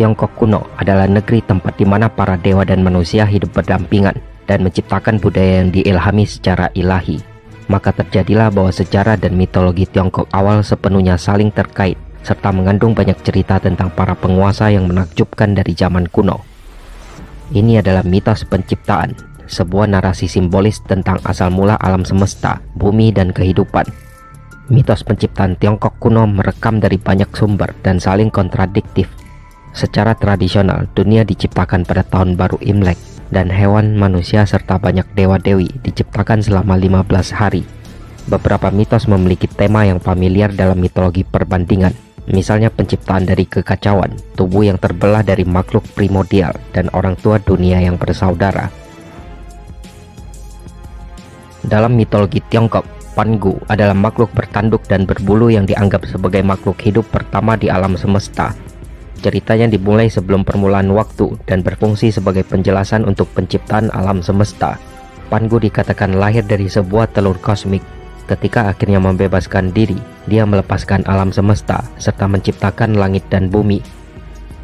Tiongkok kuno adalah negeri tempat di mana para dewa dan manusia hidup berdampingan dan menciptakan budaya yang diilhami secara ilahi. Maka terjadilah bahwa sejarah dan mitologi Tiongkok awal sepenuhnya saling terkait, serta mengandung banyak cerita tentang para penguasa yang menakjubkan dari zaman kuno. Ini adalah mitos penciptaan, sebuah narasi simbolis tentang asal mula alam semesta, bumi, dan kehidupan. Mitos penciptaan Tiongkok kuno merekam dari banyak sumber dan saling kontradiktif. Secara tradisional, dunia diciptakan pada tahun baru Imlek, dan hewan, manusia, serta banyak dewa-dewi diciptakan selama 15 hari. Beberapa mitos memiliki tema yang familiar dalam mitologi perbandingan, misalnya penciptaan dari kekacauan, tubuh yang terbelah dari makhluk primordial, dan orang tua dunia yang bersaudara. Dalam mitologi Tiongkok, Pangu adalah makhluk bertanduk dan berbulu yang dianggap sebagai makhluk hidup pertama di alam semesta. Ceritanya dimulai sebelum permulaan waktu dan berfungsi sebagai penjelasan untuk penciptaan alam semesta. Pangu dikatakan lahir dari sebuah telur kosmik. Ketika akhirnya membebaskan diri, dia melepaskan alam semesta serta menciptakan langit dan bumi.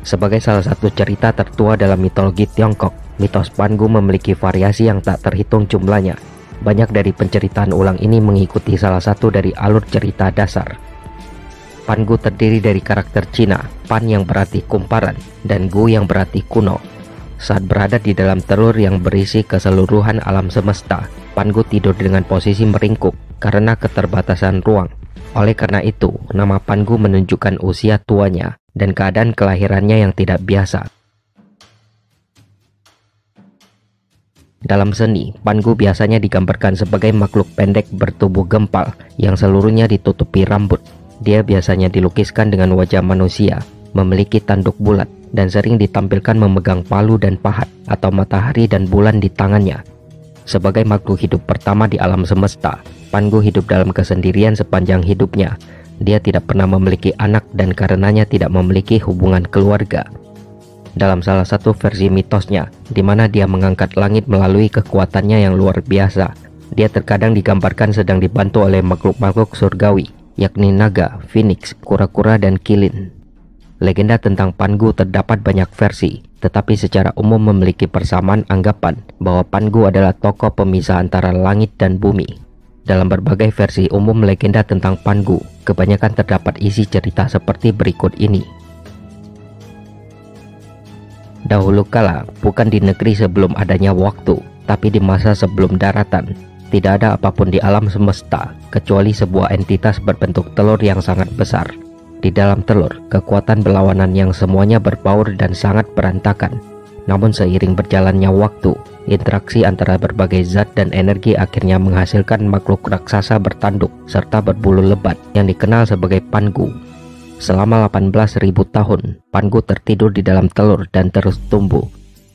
Sebagai salah satu cerita tertua dalam mitologi Tiongkok, mitos Pangu memiliki variasi yang tak terhitung jumlahnya. Banyak dari penceritaan ulang ini mengikuti salah satu dari alur cerita dasar. Pangu terdiri dari karakter Cina, Pan yang berarti kumparan, dan Gu yang berarti kuno. Saat berada di dalam telur yang berisi keseluruhan alam semesta, Pangu tidur dengan posisi meringkuk karena keterbatasan ruang. Oleh karena itu, nama Pangu menunjukkan usia tuanya dan keadaan kelahirannya yang tidak biasa. Dalam seni, Pangu biasanya digambarkan sebagai makhluk pendek bertubuh gempal yang seluruhnya ditutupi rambut. Dia biasanya dilukiskan dengan wajah manusia, memiliki tanduk bulat, dan sering ditampilkan memegang palu dan pahat atau matahari dan bulan di tangannya. Sebagai makhluk hidup pertama di alam semesta, Pangu hidup dalam kesendirian sepanjang hidupnya. Dia tidak pernah memiliki anak dan karenanya tidak memiliki hubungan keluarga. Dalam salah satu versi mitosnya, di mana dia mengangkat langit melalui kekuatannya yang luar biasa, dia terkadang digambarkan sedang dibantu oleh makhluk-makhluk surgawi, yakni naga, phoenix, kura-kura, dan kilin. Legenda tentang Pangu terdapat banyak versi, tetapi secara umum memiliki persamaan anggapan bahwa Pangu adalah tokoh pemisah antara langit dan bumi. Dalam berbagai versi umum legenda tentang Pangu, kebanyakan terdapat isi cerita seperti berikut ini. Dahulu kala, bukan di negeri sebelum adanya waktu, tapi di masa sebelum daratan, tidak ada apapun di alam semesta, kecuali sebuah entitas berbentuk telur yang sangat besar. Di dalam telur, kekuatan berlawanan yang semuanya berbaur dan sangat berantakan. Namun seiring berjalannya waktu, interaksi antara berbagai zat dan energi akhirnya menghasilkan makhluk raksasa bertanduk serta berbulu lebat yang dikenal sebagai Pangu. Selama 18.000 tahun, Pangu tertidur di dalam telur dan terus tumbuh.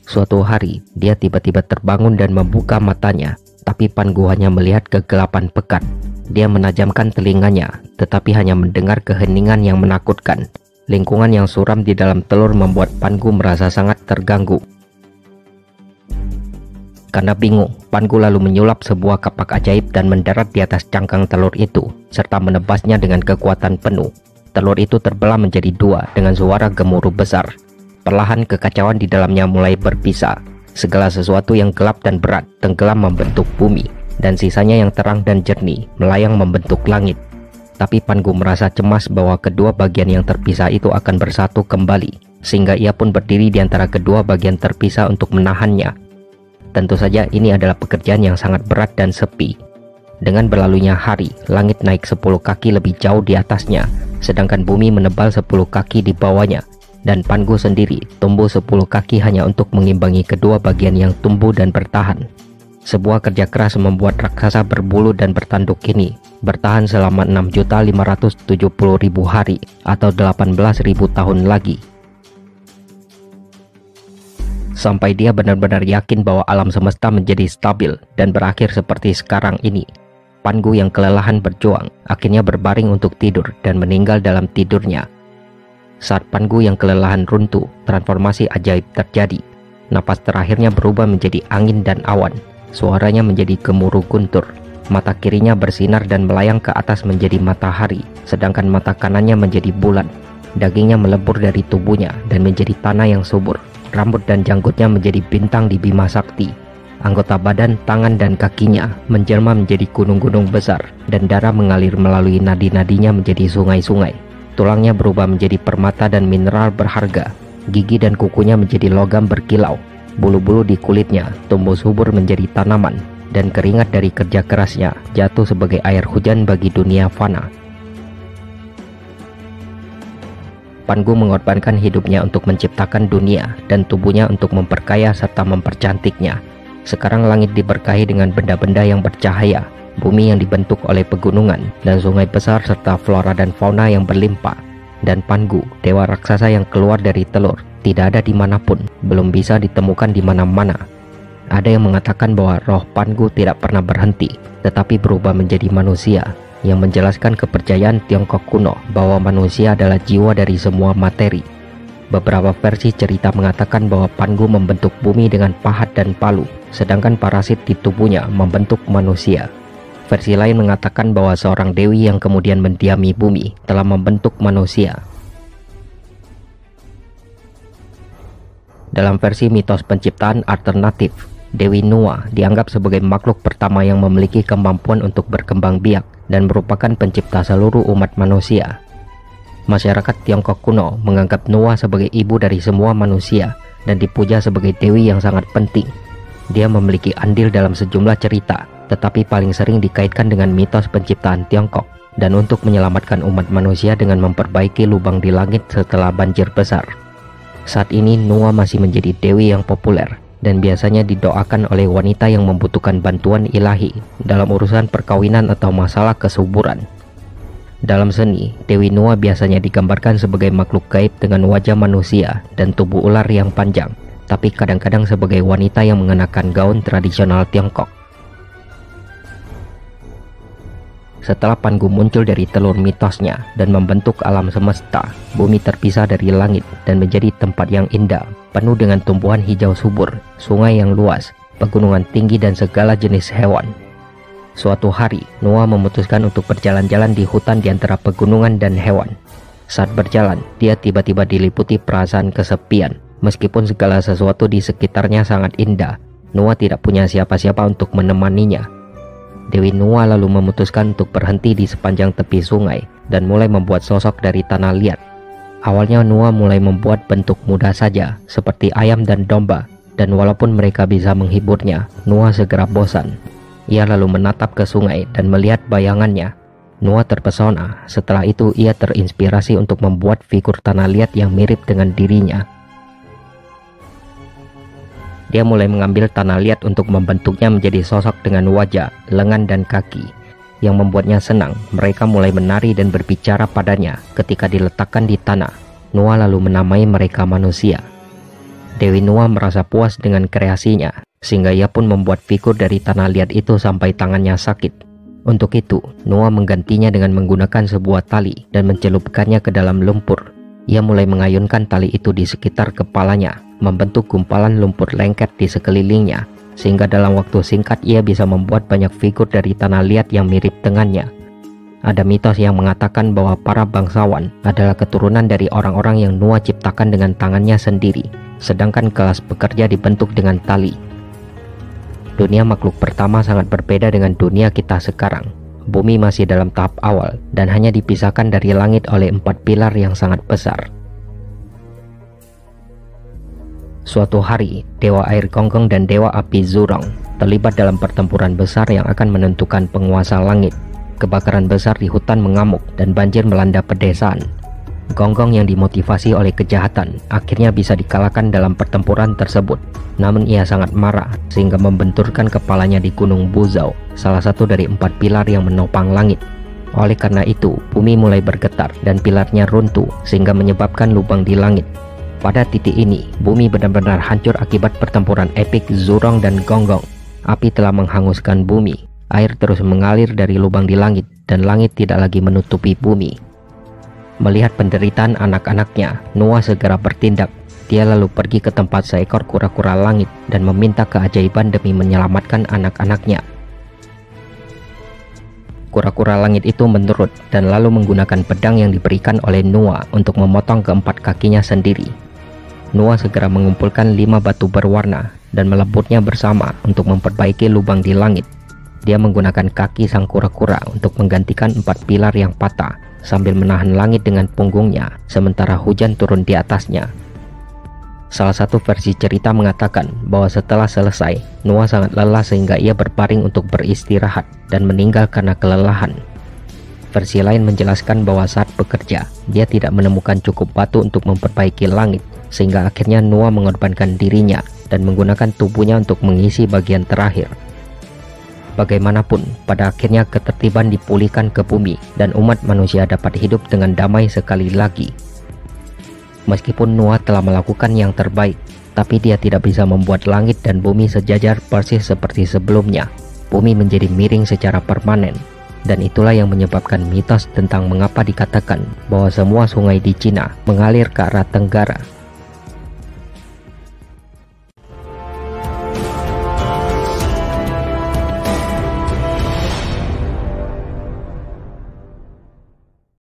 Suatu hari, dia tiba-tiba terbangun dan membuka matanya. Tapi Pangu hanya melihat kegelapan pekat. Dia menajamkan telinganya, tetapi hanya mendengar keheningan yang menakutkan. Lingkungan yang suram di dalam telur membuat Pangu merasa sangat terganggu. Karena bingung, Pangu lalu menyulap sebuah kapak ajaib dan mendarat di atas cangkang telur itu, serta menebasnya dengan kekuatan penuh. Telur itu terbelah menjadi dua dengan suara gemuruh besar. Perlahan kekacauan di dalamnya mulai berpisah. Segala sesuatu yang gelap dan berat tenggelam membentuk bumi, dan sisanya yang terang dan jernih melayang membentuk langit. Tapi Pangu merasa cemas bahwa kedua bagian yang terpisah itu akan bersatu kembali, sehingga ia pun berdiri di antara kedua bagian terpisah untuk menahannya. Tentu saja ini adalah pekerjaan yang sangat berat dan sepi. Dengan berlalunya hari, langit naik 10 kaki lebih jauh di atasnya, sedangkan bumi menebal 10 kaki di bawahnya. Dan Pangu sendiri tumbuh 10 kaki hanya untuk mengimbangi kedua bagian yang tumbuh dan bertahan. Sebuah kerja keras membuat raksasa berbulu dan bertanduk ini bertahan selama 6.570.000 hari atau 18.000 tahun lagi. Sampai dia benar-benar yakin bahwa alam semesta menjadi stabil dan berakhir seperti sekarang ini. Pangu yang kelelahan berjuang akhirnya berbaring untuk tidur dan meninggal dalam tidurnya. Saat Pangu yang kelelahan runtuh, transformasi ajaib terjadi. Napas terakhirnya berubah menjadi angin dan awan. Suaranya menjadi gemuruh guntur. Mata kirinya bersinar dan melayang ke atas menjadi matahari, sedangkan mata kanannya menjadi bulan. Dagingnya melebur dari tubuhnya dan menjadi tanah yang subur. Rambut dan janggutnya menjadi bintang di Bima Sakti. Anggota badan, tangan, dan kakinya menjelma menjadi gunung-gunung besar, dan darah mengalir melalui nadi-nadinya menjadi sungai-sungai. Tulangnya berubah menjadi permata dan mineral berharga. Gigi dan kukunya menjadi logam berkilau. Bulu-bulu di kulitnya tumbuh subur menjadi tanaman, dan keringat dari kerja kerasnya jatuh sebagai air hujan bagi dunia fana. Pangu mengorbankan hidupnya untuk menciptakan dunia dan tubuhnya untuk memperkaya serta mempercantiknya. Sekarang langit diberkahi dengan benda-benda yang bercahaya, bumi yang dibentuk oleh pegunungan, dan sungai besar serta flora dan fauna yang berlimpah. Dan Pangu, dewa raksasa yang keluar dari telur, tidak ada dimanapun, belum bisa ditemukan di mana-mana. Ada yang mengatakan bahwa roh Pangu tidak pernah berhenti, tetapi berubah menjadi manusia, yang menjelaskan kepercayaan Tiongkok kuno bahwa manusia adalah jiwa dari semua materi. Beberapa versi cerita mengatakan bahwa Pangu membentuk bumi dengan pahat dan palu, sedangkan parasit di tubuhnya membentuk manusia. Versi lain mengatakan bahwa seorang dewi yang kemudian mendiami bumi telah membentuk manusia. Dalam versi mitos penciptaan alternatif, Dewi Nuwa dianggap sebagai makhluk pertama yang memiliki kemampuan untuk berkembang biak dan merupakan pencipta seluruh umat manusia. Masyarakat Tiongkok kuno menganggap Nuwa sebagai ibu dari semua manusia dan dipuja sebagai dewi yang sangat penting. Dia memiliki andil dalam sejumlah cerita, tetapi paling sering dikaitkan dengan mitos penciptaan Tiongkok dan untuk menyelamatkan umat manusia dengan memperbaiki lubang di langit setelah banjir besar. Saat ini Nuwa masih menjadi dewi yang populer dan biasanya didoakan oleh wanita yang membutuhkan bantuan ilahi dalam urusan perkawinan atau masalah kesuburan. Dalam seni, Dewi Nuwa biasanya digambarkan sebagai makhluk gaib dengan wajah manusia dan tubuh ular yang panjang, tapi kadang-kadang sebagai wanita yang mengenakan gaun tradisional Tiongkok. Setelah Pangu muncul dari telur mitosnya dan membentuk alam semesta, bumi terpisah dari langit dan menjadi tempat yang indah, penuh dengan tumbuhan hijau subur, sungai yang luas, pegunungan tinggi, dan segala jenis hewan. Suatu hari, Nuwa memutuskan untuk berjalan-jalan di hutan di antara pegunungan dan hewan. Saat berjalan, dia tiba-tiba diliputi perasaan kesepian. Meskipun segala sesuatu di sekitarnya sangat indah, Nuwa tidak punya siapa-siapa untuk menemaninya. Dewi Nuwa lalu memutuskan untuk berhenti di sepanjang tepi sungai dan mulai membuat sosok dari tanah liat. Awalnya Nuwa mulai membuat bentuk mudah saja, seperti ayam dan domba, dan walaupun mereka bisa menghiburnya, Nuwa segera bosan. Ia lalu menatap ke sungai dan melihat bayangannya. Nuwa terpesona. Setelah itu ia terinspirasi untuk membuat figur tanah liat yang mirip dengan dirinya. Dia mulai mengambil tanah liat untuk membentuknya menjadi sosok dengan wajah, lengan, dan kaki. Yang membuatnya senang, mereka mulai menari dan berbicara padanya ketika diletakkan di tanah. Nuwa lalu menamai mereka manusia. Dewi Nuwa merasa puas dengan kreasinya, sehingga ia pun membuat figur dari tanah liat itu sampai tangannya sakit. Untuk itu, Nuwa menggantinya dengan menggunakan sebuah tali dan mencelupkannya ke dalam lumpur. Ia mulai mengayunkan tali itu di sekitar kepalanya, membentuk gumpalan lumpur lengket di sekelilingnya, sehingga dalam waktu singkat ia bisa membuat banyak figur dari tanah liat yang mirip dengannya. Ada mitos yang mengatakan bahwa para bangsawan adalah keturunan dari orang-orang yang Nuwa ciptakan dengan tangannya sendiri, sedangkan kelas pekerja dibentuk dengan tali. Dunia makhluk pertama sangat berbeda dengan dunia kita sekarang. Bumi masih dalam tahap awal dan hanya dipisahkan dari langit oleh 4 pilar yang sangat besar. Suatu hari, Dewa Air Gonggong dan Dewa Api Zurong terlibat dalam pertempuran besar yang akan menentukan penguasa langit. Kebakaran besar di hutan mengamuk dan banjir melanda pedesaan. Gonggong yang dimotivasi oleh kejahatan akhirnya bisa dikalahkan dalam pertempuran tersebut. Namun ia sangat marah sehingga membenturkan kepalanya di Gunung Buzau, salah satu dari 4 pilar yang menopang langit. Oleh karena itu, bumi mulai bergetar dan pilarnya runtuh sehingga menyebabkan lubang di langit. Pada titik ini, bumi benar-benar hancur akibat pertempuran epik Zurong dan Gonggong. Api telah menghanguskan bumi, air terus mengalir dari lubang di langit, dan langit tidak lagi menutupi bumi. Melihat penderitaan anak-anaknya, Nuwa segera bertindak. Dia lalu pergi ke tempat seekor kura-kura langit dan meminta keajaiban demi menyelamatkan anak-anaknya. Kura-kura langit itu menurut dan lalu menggunakan pedang yang diberikan oleh Noah untuk memotong keempat kakinya sendiri. Noah segera mengumpulkan 5 batu berwarna dan meleburnya bersama untuk memperbaiki lubang di langit. Dia menggunakan kaki sang kura-kura untuk menggantikan 4 pilar yang patah sambil menahan langit dengan punggungnya sementara hujan turun di atasnya. Salah satu versi cerita mengatakan bahwa setelah selesai, Noah sangat lelah sehingga ia berbaring untuk beristirahat dan meninggal karena kelelahan. Versi lain menjelaskan bahwa saat bekerja, dia tidak menemukan cukup batu untuk memperbaiki langit, sehingga akhirnya Noah mengorbankan dirinya dan menggunakan tubuhnya untuk mengisi bagian terakhir. Bagaimanapun, pada akhirnya ketertiban dipulihkan ke bumi dan umat manusia dapat hidup dengan damai sekali lagi. Meskipun Noah telah melakukan yang terbaik, tapi dia tidak bisa membuat langit dan bumi sejajar persis seperti sebelumnya. Bumi menjadi miring secara permanen, dan itulah yang menyebabkan mitos tentang mengapa dikatakan bahwa semua sungai di Cina mengalir ke arah tenggara